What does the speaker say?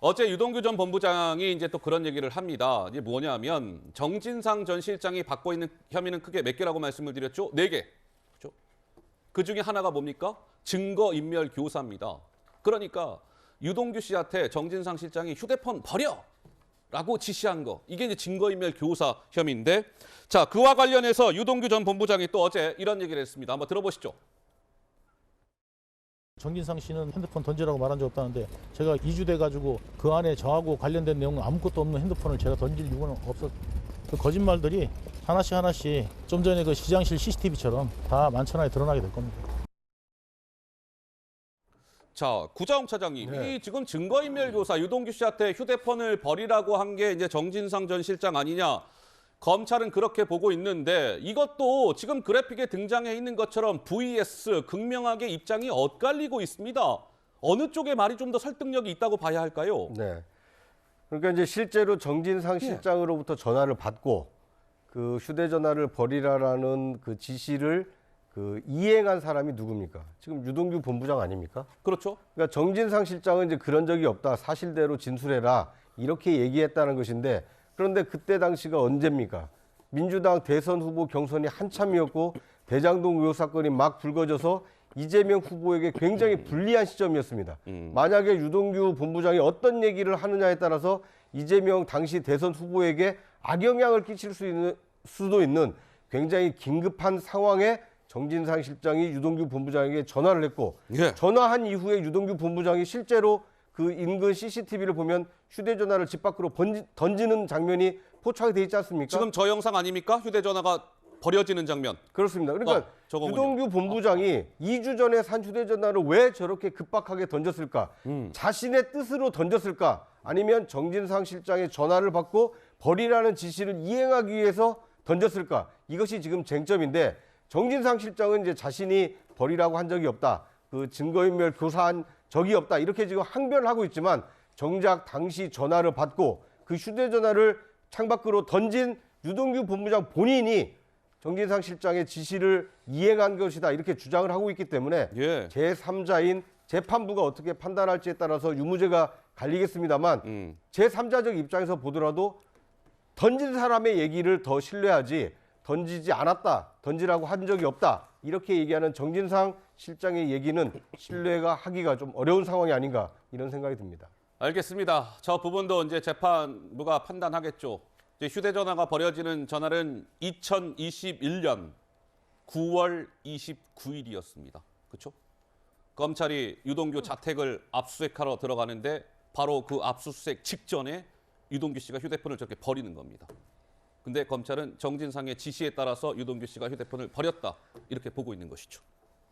어제 유동규 전 본부장이 이제 또 그런 얘기를 합니다. 이게 뭐냐면 정진상 전 실장이 받고 있는 혐의는 크게 몇 개라고 말씀을 드렸죠? 4개. 그렇죠? 그 중에 하나가 뭡니까? 증거인멸 교사입니다. 그러니까 유동규 씨한테 정진상 실장이 휴대폰 버려! 라고 지시한 거. 이게 이제 증거인멸 교사 혐의인데, 자, 그와 관련해서 유동규 전 본부장이 또 어제 이런 얘기를 했습니다. 한번 들어보시죠. 정진상 씨는 핸드폰 던지라고 말한 적 없다는데 제가 2주 돼가지고 그 안에 저하고 관련된 내용은 아무것도 없는 핸드폰을 제가 던질 이유는 없었. 그 거짓말들이 하나씩 좀 전에 그 시장실 CCTV처럼 다 만천하에 드러나게 될 겁니다. 자, 구자홍 차장님, 네. 이 지금 증거인멸 교사 유동규 씨한테 휴대폰을 버리라고 한 게 이제 정진상 전 실장 아니냐? 검찰은 그렇게 보고 있는데 이것도 지금 그래픽에 등장해 있는 것처럼 VS 극명하게 입장이 엇갈리고 있습니다. 어느 쪽의 말이 좀 더 설득력이 있다고 봐야 할까요? 네. 그러니까 이제 실제로 정진상 실장으로부터 전화를 받고 그 휴대전화를 버리라라는 그 지시를 그 이행한 사람이 누굽니까? 지금 유동규 본부장 아닙니까? 그렇죠. 그러니까 정진상 실장은 이제 그런 적이 없다. 사실대로 진술해라. 이렇게 얘기했다는 것인데 그런데 그때 당시가 언제입니까? 민주당 대선 후보 경선이 한참이었고 대장동 의혹 사건이 막 불거져서 이재명 후보에게 굉장히 불리한 시점이었습니다. 만약에 유동규 본부장이 어떤 얘기를 하느냐에 따라서 이재명 당시 대선 후보에게 악영향을 끼칠 수도 있는 굉장히 긴급한 상황에 정진상 실장이 유동규 본부장에게 전화를 했고 예. 전화한 이후에 유동규 본부장이 실제로 그 인근 CCTV를 보면 휴대전화를 집 밖으로 던지는 장면이 포착이 돼 있지 않습니까? 지금 저 영상 아닙니까? 휴대전화가 버려지는 장면. 그렇습니다. 그러니까 저거군요. 유동규 본부장이 2주 전에 산 휴대전화를 왜 저렇게 급박하게 던졌을까? 자신의 뜻으로 던졌을까? 아니면 정진상 실장의 전화를 받고 버리라는 지시를 이행하기 위해서 던졌을까? 이것이 지금 쟁점인데 정진상 실장은 이제 자신이 버리라고 한 적이 없다. 그 증거인멸 교사한 적이 없다. 이렇게 지금 항변을 하고 있지만 정작 당시 전화를 받고 그 휴대전화를 창밖으로 던진 유동규 본부장 본인이 정진상 실장의 지시를 이행한 것이다. 이렇게 주장을 하고 있기 때문에 예. 제3자인 재판부가 어떻게 판단할지에 따라서 유무죄가 갈리겠습니다만 제3자적 입장에서 보더라도 던진 사람의 얘기를 더 신뢰하지 던지지 않았다. 던지라고 한 적이 없다. 이렇게 얘기하는 정진상 실장의 얘기는 신뢰가 하기가 좀 어려운 상황이 아닌가 이런 생각이 듭니다. 알겠습니다. 저 부분도 이제 재판부가 판단하겠죠. 이제 휴대전화가 버려지는 전날은 2021년 9월 29일이었습니다. 그렇죠? 검찰이 유동규 자택을 압수수색하러 들어가는데 바로 그 압수수색 직전에 유동규 씨가 휴대폰을 저렇게 버리는 겁니다. 근데 검찰은 정진상의 지시에 따라서 유동규 씨가 휴대폰을 버렸다 이렇게 보고 있는 것이죠.